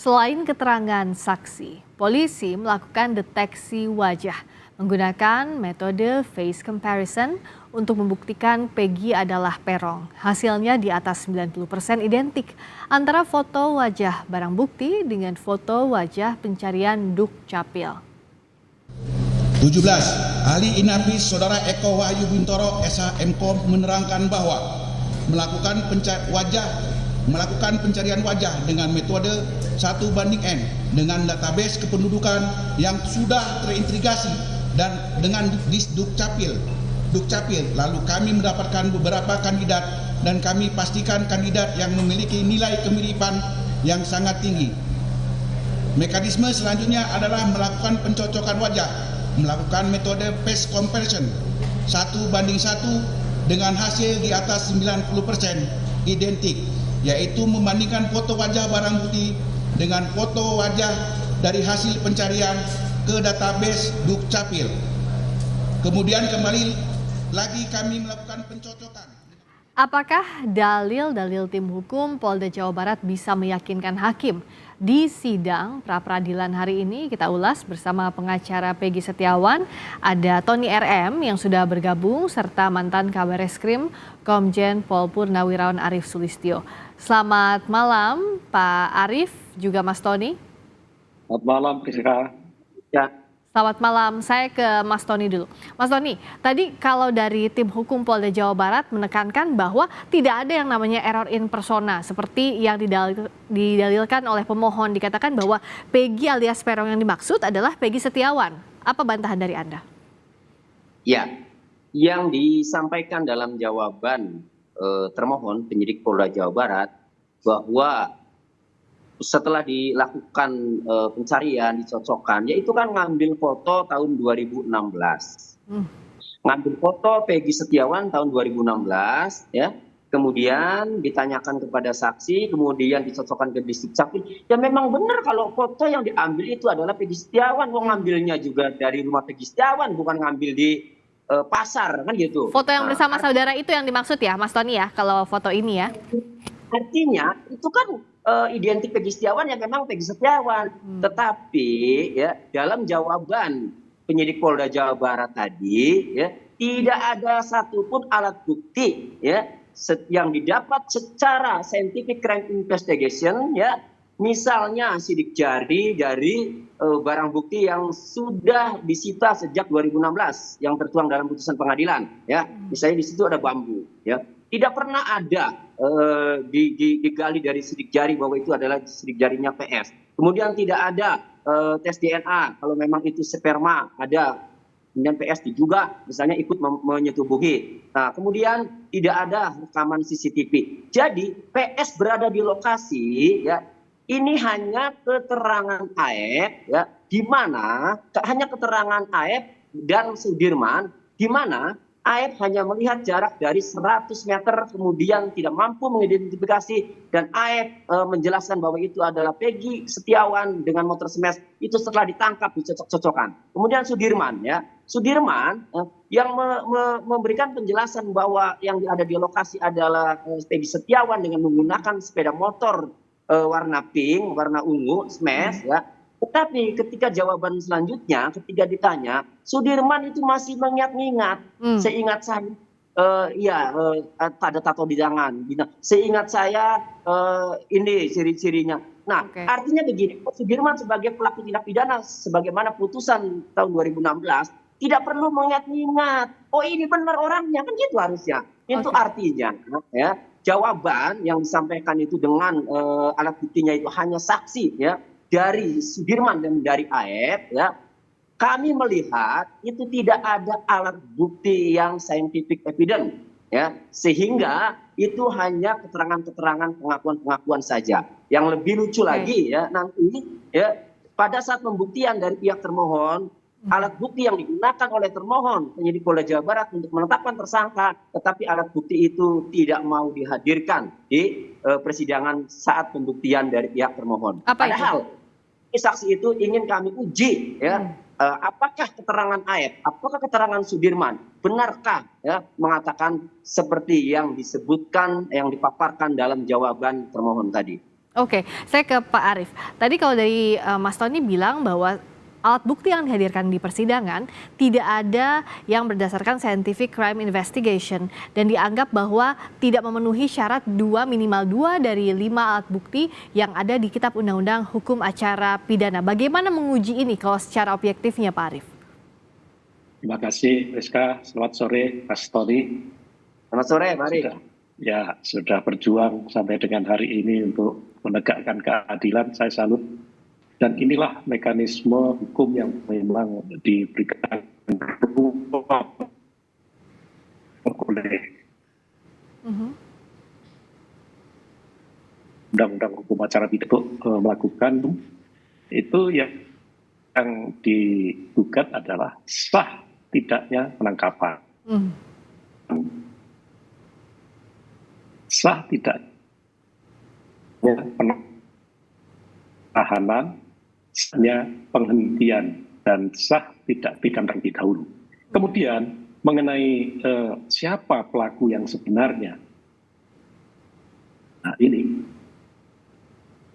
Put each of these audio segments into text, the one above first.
Selain keterangan saksi, polisi melakukan deteksi wajah menggunakan metode face comparison untuk membuktikan Peggy adalah Peron. Hasilnya di atas 90% identik antara foto wajah barang bukti dengan foto wajah pencarian Dukcapil. 17. Ahli Inafis Saudara Eko Wahyu Bintoro SHMKOM menerangkan bahwa melakukan pencarian wajah dengan metode 1:N dengan database kependudukan yang sudah terintegrasi dan dengan Dukcapil. Lalu kami mendapatkan beberapa kandidat dan kami pastikan kandidat yang memiliki nilai kemiripan yang sangat tinggi. Mekanisme selanjutnya adalah melakukan pencocokan wajah, melakukan metode face comparison 1:1 dengan hasil di atas 90% identik, yaitu membandingkan foto wajah barang bukti dengan foto wajah dari hasil pencarian ke database Dukcapil. Kemudian kembali lagi kami melakukan pencocokan. Apakah dalil-dalil tim hukum Polda Jawa Barat bisa meyakinkan hakim? Di sidang pra-peradilan hari ini kita ulas bersama pengacara Peggy Setiawan, ada Tony RM yang sudah bergabung serta mantan Kabar Eskrim Komjen Pol Purnawirawan Arief Sulistyo. Selamat malam Pak Arief, juga Mas Tony. Selamat malam Rizka. Ya. Selamat malam, saya ke Mas Tony dulu. Mas Tony, tadi kalau dari tim hukum Polda Jawa Barat menekankan bahwa tidak ada yang namanya error in persona seperti yang didalilkan oleh pemohon, dikatakan bahwa Peggy alias Peron yang dimaksud adalah Peggy Setiawan. Apa bantahan dari Anda? Ya, yang disampaikan dalam jawaban termohon penyidik Polda Jawa Barat bahwa setelah dilakukan pencarian, dicocokkan, yaitu kan ngambil foto tahun 2016. Ngambil foto Peggy Setiawan tahun 2016, ya. Kemudian ditanyakan kepada saksi, kemudian dicocokkan ke Dukcapil. Ya memang benar kalau foto yang diambil itu adalah Peggy Setiawan. Wong ngambilnya juga dari rumah Peggy Setiawan, bukan ngambil di pasar, kan gitu. Foto yang bersama saudara itu yang dimaksud ya, Mas Tony ya, kalau foto ini ya? Artinya itu kan identik Peggy Setiawan ya memang Peggy Setiawan. Tetapi ya dalam jawaban penyidik Polda Jawa Barat tadi ya tidak ada satupun alat bukti ya yang didapat secara scientific crime investigation ya, misalnya sidik jari dari barang bukti yang sudah disita sejak 2016 yang tertuang dalam putusan pengadilan ya. Misalnya di situ ada bambu ya. Tidak pernah ada digali dari sidik jari bahwa itu adalah sidik jarinya PS. Kemudian tidak ada tes DNA kalau memang itu sperma ada. Kemudian PS juga misalnya ikut menyetubuhi. Nah, kemudian tidak ada rekaman CCTV. Jadi PS berada di lokasi ya. Ini hanya keterangan AF ya, di mana hanya keterangan AF dan Sudirman, di mana AF hanya melihat jarak dari 100 meter, kemudian tidak mampu mengidentifikasi, dan AF menjelaskan bahwa itu adalah Peggy Setiawan dengan motor smash itu setelah ditangkap dicocok-cocokkan. Kemudian Sudirman ya, Sudirman yang memberikan penjelasan bahwa yang ada di lokasi adalah Peggy Setiawan dengan menggunakan sepeda motor warna pink, warna ungu, smash ya. Tetapi ketika jawaban selanjutnya, ketika ditanya, Sudirman itu masih mengingat-ingat. Seingat saya, ada tato di tangan. Seingat saya, ini ciri-cirinya. Nah, artinya begini, Sudirman sebagai pelaku tindak pidana, sebagaimana putusan tahun 2016, tidak perlu mengingat-ingat. Oh ini benar orangnya, kan gitu harusnya. Itu artinya, ya jawaban yang disampaikan itu dengan alat buktinya itu hanya saksi, ya. Dari Sudirman dan dari AF ya, kami melihat itu tidak ada alat bukti yang scientific evidence ya, sehingga itu hanya keterangan-keterangan pengakuan-pengakuan saja. Yang lebih lucu lagi ya, nanti ya pada saat pembuktian dari pihak termohon, alat bukti yang digunakan oleh termohon penyidik Polda Jawa Barat untuk menetapkan tersangka, tetapi alat bukti itu tidak mau dihadirkan di persidangan saat pembuktian dari pihak termohon. Padahal saksi itu ingin kami uji ya, apakah keterangan AF, apakah keterangan Sudirman benarkah ya mengatakan seperti yang disebutkan, yang dipaparkan dalam jawaban termohon tadi. Oke, saya ke Pak Arief. Tadi kalau dari Mas Tony bilang bahwa alat bukti yang dihadirkan di persidangan tidak ada yang berdasarkan scientific crime investigation dan dianggap bahwa tidak memenuhi syarat minimal dua dari 5 alat bukti yang ada di Kitab Undang-Undang Hukum Acara Pidana. Bagaimana menguji ini kalau secara objektifnya, Pak Arief? Terima kasih, Rizka. Selamat sore, Mas Tony. Selamat sore, mari. Sudah berjuang sampai dengan hari ini untuk menegakkan keadilan, saya salut. Dan inilah mekanisme hukum yang memang diberikan oleh Undang-Undang Hukum Acara Pidana melakukan itu yang digugat adalah sah tidaknya penangkapan. Sah tidaknya penahanan, sahnya penghentian, dan sah tidak pidana terlebih dahulu. Kemudian mengenai siapa pelaku yang sebenarnya, nah ini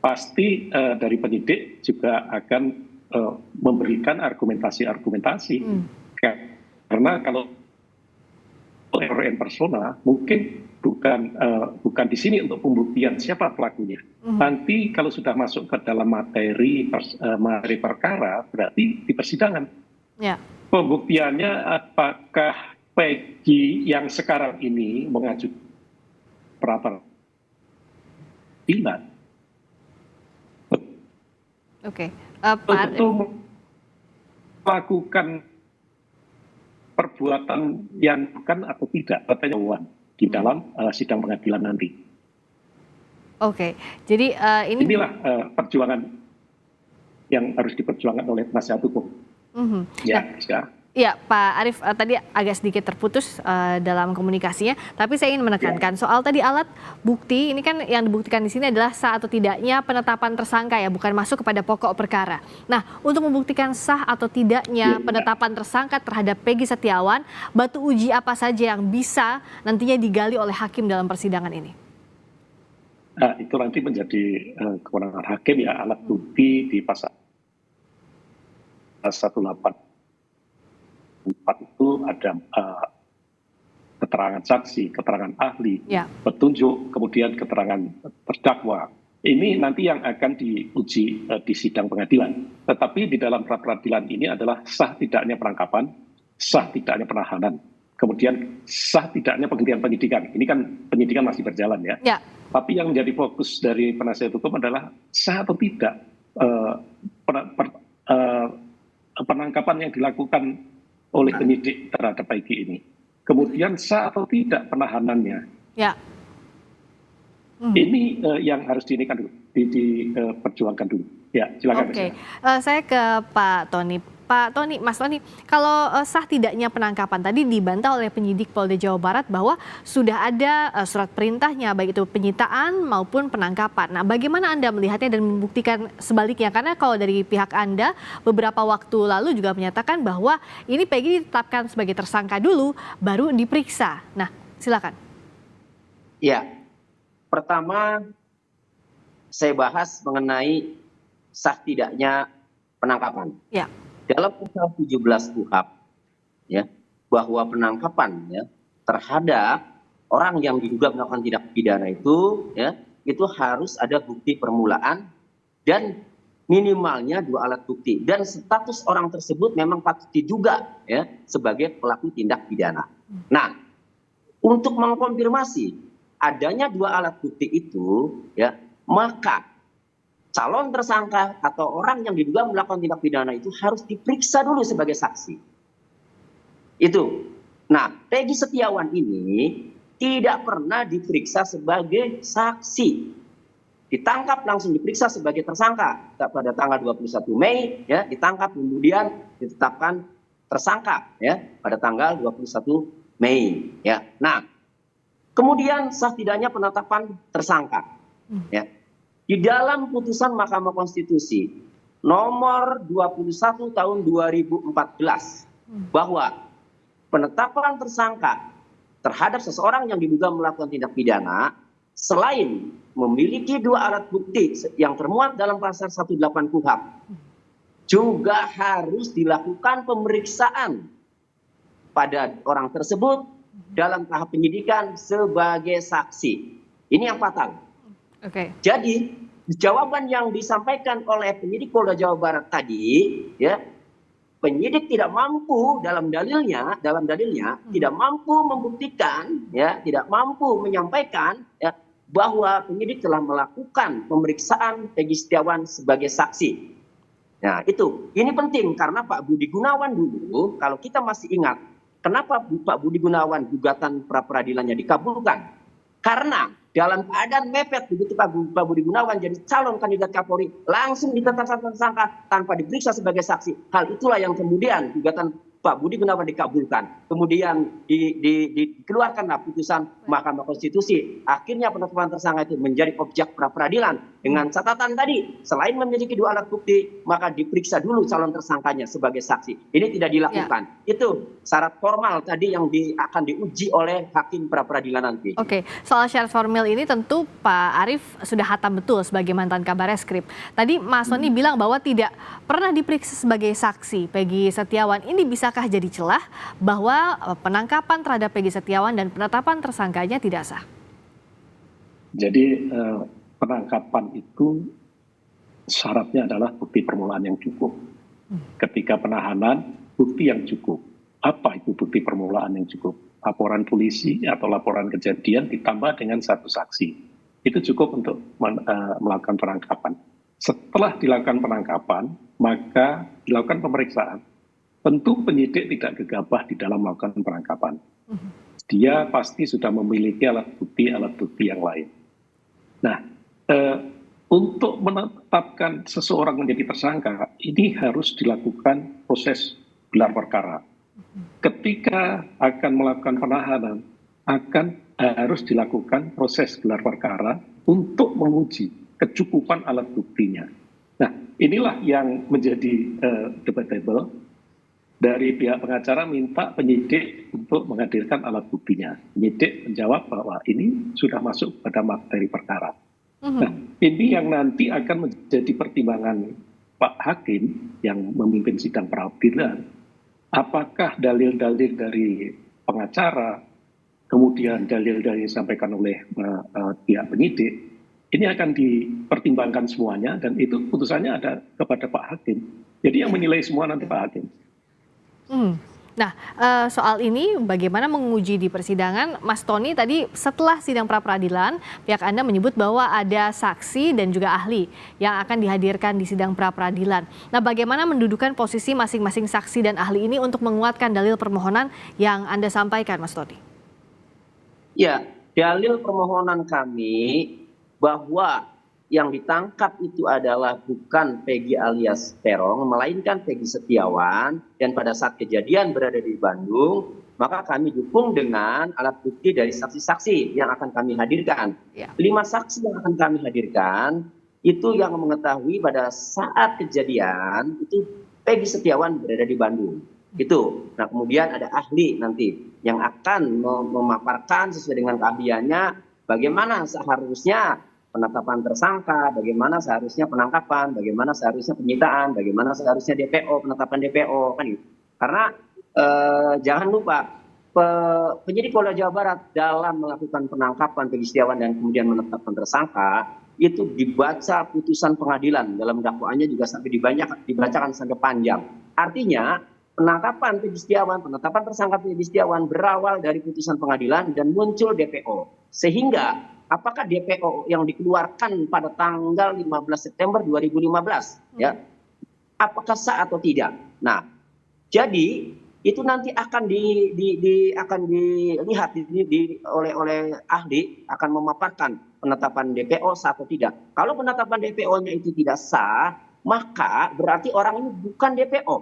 pasti dari penyidik juga akan memberikan argumentasi-argumentasi, karena kalau RN persona mungkin bukan di sini untuk pembuktian siapa pelakunya. Nanti kalau sudah masuk ke dalam materi perkara, berarti di persidangan. Pembuktiannya apakah Peggy yang sekarang ini mengajukan pra peradilan untuk melakukan perbuatan yang bukan atau tidak, pertanyaan di dalam sidang pengadilan nanti. Jadi inilah perjuangan yang harus diperjuangkan oleh penasihat hukum. Ya, Pak Arief, tadi agak sedikit terputus dalam komunikasinya, tapi saya ingin menekankan soal tadi alat bukti ini kan yang dibuktikan di sini adalah sah atau tidaknya penetapan tersangka ya, bukan masuk kepada pokok perkara. Nah, untuk membuktikan sah atau tidaknya penetapan tersangka terhadap Peggy Setiawan, batu uji apa saja yang bisa nantinya digali oleh hakim dalam persidangan ini? Nah, itu nanti menjadi kewenangan hakim ya, alat bukti di pasal 184 itu ada keterangan saksi, keterangan ahli, petunjuk, kemudian keterangan terdakwa. Ini nanti yang akan diuji di sidang pengadilan. Tetapi di dalam pra peradilan ini adalah sah tidaknya penangkapan, sah tidaknya penahanan, kemudian sah tidaknya penghentian penyidikan. Ini kan penyidikan masih berjalan ya. Tapi yang menjadi fokus dari penasihat hukum adalah sah atau tidak penangkapan yang dilakukan oleh penyidik terhadap Peggy ini. Kemudian sah atau tidak penahanannya. Ini yang harus diperjuangkan dulu. Ya, silakan. Saya ke Pak Tony. Mas Tony, kalau sah tidaknya penangkapan tadi dibantah oleh penyidik Polda Jawa Barat bahwa sudah ada surat perintahnya, baik itu penyitaan maupun penangkapan. Nah, bagaimana Anda melihatnya dan membuktikan sebaliknya? Karena kalau dari pihak Anda beberapa waktu lalu juga menyatakan bahwa ini Peggy ditetapkan sebagai tersangka dulu, baru diperiksa. Nah, silakan. Ya, pertama saya bahas mengenai sah tidaknya penangkapan. Dalam pasal 17 KUHP ya, bahwa penangkapan ya terhadap orang yang diduga melakukan tindak pidana itu harus ada bukti permulaan dan minimalnya 2 alat bukti, dan status orang tersebut memang patut diduga ya sebagai pelaku tindak pidana. Nah, untuk mengkonfirmasi adanya 2 alat bukti itu ya, maka calon tersangka atau orang yang diduga melakukan tindak pidana itu harus diperiksa dulu sebagai saksi. Itu. Nah, Peggy Setiawan ini tidak pernah diperiksa sebagai saksi. Ditangkap langsung diperiksa sebagai tersangka pada tanggal 21 Mei ya, ditangkap kemudian ditetapkan tersangka ya pada tanggal 21 Mei ya. Nah, kemudian sah tidaknya penetapan tersangka ya. Di dalam putusan Mahkamah Konstitusi nomor 21 tahun 2014 bahwa penetapan tersangka terhadap seseorang yang diduga melakukan tindak pidana selain memiliki 2 alat bukti yang termuat dalam pasal 18 KUHP, juga harus dilakukan pemeriksaan pada orang tersebut dalam tahap penyidikan sebagai saksi. Ini yang fatal. Jadi jawaban yang disampaikan oleh penyidik Polda Jawa Barat tadi, ya, penyidik tidak mampu dalam dalilnya tidak mampu membuktikan, ya, tidak mampu menyampaikan, ya, bahwa penyidik telah melakukan pemeriksaan Peggy Setiawan sebagai saksi. Nah, ini penting karena Pak Budi Gunawan dulu, kalau kita masih ingat, kenapa Pak Budi Gunawan gugatan pra peradilannya dikabulkan? Karena dalam keadaan mepet begitu Pak Budi Gunawan jadi calon kandidat Kapolri, langsung ditetapkan tersangka tanpa diperiksa sebagai saksi. Hal itulah yang kemudian gugatan Pak Budi Gunawan dikabulkan. Kemudian dikeluarkanlah putusan Mahkamah Konstitusi. Akhirnya penetapan tersangka itu menjadi objek pra peradilan. Dengan catatan tadi, selain memiliki 2 alat bukti, maka diperiksa dulu calon tersangkanya sebagai saksi. Ini tidak dilakukan. Ya. Itu syarat formal tadi yang akan diuji oleh hakim pra peradilan nanti. Oke, soal syarat formal ini tentu Pak Arief sudah hatam betul sebagai mantan Kabareskrim. Tadi Mas Soni bilang bahwa tidak pernah diperiksa sebagai saksi Peggy Setiawan. Ini bisakah jadi celah bahwa penangkapan terhadap Peggy Setiawan dan penetapan tersangkanya tidak sah? Jadi penangkapan itu syaratnya adalah bukti permulaan yang cukup. Ketika penahanan, bukti yang cukup. Apa itu bukti permulaan yang cukup? Laporan polisi atau laporan kejadian ditambah dengan 1 saksi. Itu cukup untuk melakukan penangkapan. Setelah dilakukan penangkapan, maka dilakukan pemeriksaan. Tentu penyidik tidak gegabah di dalam melakukan penangkapan. Dia pasti sudah memiliki alat bukti yang lain. Nah, untuk menetapkan seseorang menjadi tersangka, ini harus dilakukan proses gelar perkara. Ketika akan melakukan penahanan, harus dilakukan proses gelar perkara untuk menguji kecukupan alat buktinya. Nah, inilah yang menjadi debatable. Dari pihak pengacara minta penyidik untuk menghadirkan alat buktinya. Penyidik menjawab bahwa ini sudah masuk pada materi perkara. Nah, ini yang nanti akan menjadi pertimbangan Pak Hakim yang memimpin sidang peradilan. Apakah dalil-dalil dari pengacara, kemudian dalil-dalil yang disampaikan oleh pihak penyidik, ini akan dipertimbangkan semuanya dan itu putusannya ada kepada Pak Hakim. Jadi yang menilai semua nanti Pak Hakim. Nah, soal ini bagaimana menguji di persidangan? Mas Tony tadi setelah sidang pra-peradilan, pihak Anda menyebut bahwa ada saksi dan juga ahli yang akan dihadirkan di sidang pra-peradilan. Nah, bagaimana mendudukan posisi masing-masing saksi dan ahli ini untuk menguatkan dalil permohonan yang Anda sampaikan, Mas Tony? Ya, dalil permohonan kami bahwa yang ditangkap itu adalah bukan Peggy alias Peron, melainkan Peggy Setiawan, dan pada saat kejadian berada di Bandung, maka kami dukung dengan alat bukti dari saksi-saksi yang akan kami hadirkan. 5 saksi yang akan kami hadirkan, itu yang mengetahui pada saat kejadian, itu Peggy Setiawan berada di Bandung. Itu. Nah, kemudian ada ahli nanti yang akan memaparkan sesuai dengan keahliannya, bagaimana seharusnya penetapan tersangka, bagaimana seharusnya penangkapan, bagaimana seharusnya penyitaan, bagaimana seharusnya DPO, penetapan DPO, kan gitu. Karena jangan lupa penyidik Polda Jawa Barat dalam melakukan penangkapan Peggy Setiawan dan kemudian menetapkan tersangka itu dibaca putusan pengadilan, dalam dakwaannya juga sampai dibacakan sampai panjang. Artinya penangkapan Peggy Setiawan, penetapan tersangka Peggy Setiawan berawal dari putusan pengadilan dan muncul DPO. Sehingga apakah DPO yang dikeluarkan pada tanggal 15 September 2015 ya, apakah sah atau tidak? Nah, jadi itu nanti akan dilihat oleh ahli, akan memaparkan penetapan DPO sah atau tidak. Kalau penetapan DPO-nya itu tidak sah, maka berarti orang ini bukan DPO.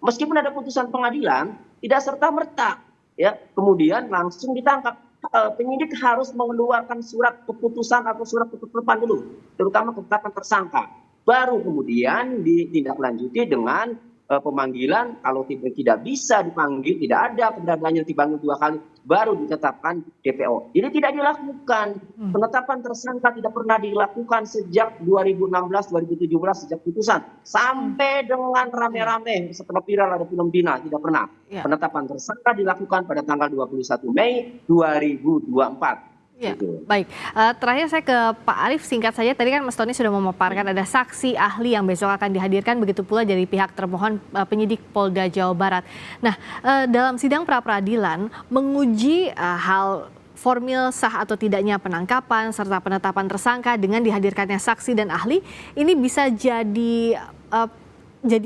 Meskipun ada putusan pengadilan, tidak serta-merta ya kemudian langsung ditangkap. Penyidik harus mengeluarkan surat keputusan atau surat ketetapan dulu, terutama ketetapan tersangka. Baru kemudian ditindaklanjuti dengan pemanggilan. Kalau tidak bisa dipanggil, tidak ada keberadaannya dipanggil 2 kali, baru ditetapkan DPO. Ini tidak dilakukan. Penetapan tersangka tidak pernah dilakukan sejak 2016-2017 sejak putusan sampai dengan rame-rame setelah viral ada film Dina, tidak pernah. Penetapan tersangka dilakukan pada tanggal 21 Mei 2024. Ya, baik. Terakhir saya ke Pak Arief, singkat saja. Tadi kan Mas Tony sudah memaparkan ada saksi ahli yang besok akan dihadirkan, begitu pula dari pihak termohon penyidik Polda Jawa Barat. Nah, dalam sidang pra-peradilan menguji hal formil sah atau tidaknya penangkapan serta penetapan tersangka dengan dihadirkannya saksi dan ahli, ini bisa jadi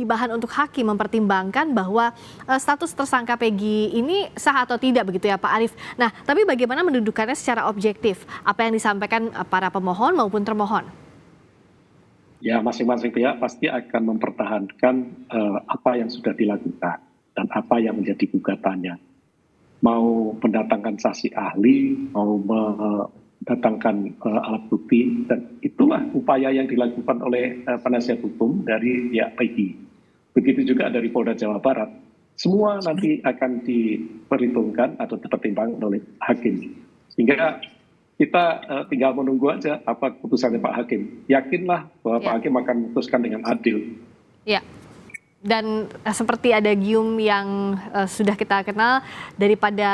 bahan untuk hakim mempertimbangkan bahwa status tersangka Peggy ini sah atau tidak, begitu ya Pak Arief. Nah, tapi bagaimana mendudukannya secara objektif? Apa yang disampaikan para pemohon maupun termohon? Ya, masing-masing pihak pasti akan mempertahankan apa yang sudah dilakukan dan apa yang menjadi gugatannya. Mau mendatangkan saksi ahli, mau mendatangkan alat bukti, dan itulah upaya yang dilakukan oleh penasihat hukum dari pihak Peggy. Begitu juga dari Polda Jawa Barat. Semua nanti akan diperhitungkan atau dipertimbangkan oleh hakim. Sehingga kita tinggal menunggu aja apa keputusannya Pak Hakim. Yakinlah bahwa Pak Hakim akan memutuskan dengan adil. Ya. Dan seperti ada gium yang sudah kita kenal, daripada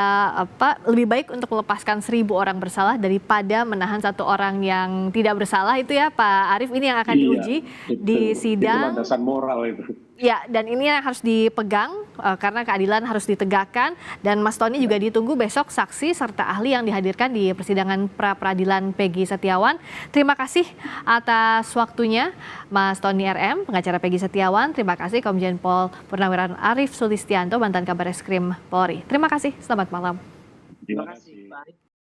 lebih baik untuk melepaskan 1.000 orang bersalah daripada menahan 1 orang yang tidak bersalah, itu ya Pak Arief. Ini yang akan diuji di sidang. Itu landasan moral itu. Ya, dan ini yang harus dipegang karena keadilan harus ditegakkan. Dan Mas Tony juga ditunggu besok saksi serta ahli yang dihadirkan di persidangan pra-peradilan Peggy Setiawan. Terima kasih atas waktunya Mas Tony RM, pengacara Peggy Setiawan. Terima kasih Komjen Pol Purnawirawan Arief Sulistianto, mantan Kabareskrim Polri. Terima kasih, selamat malam. Terima kasih.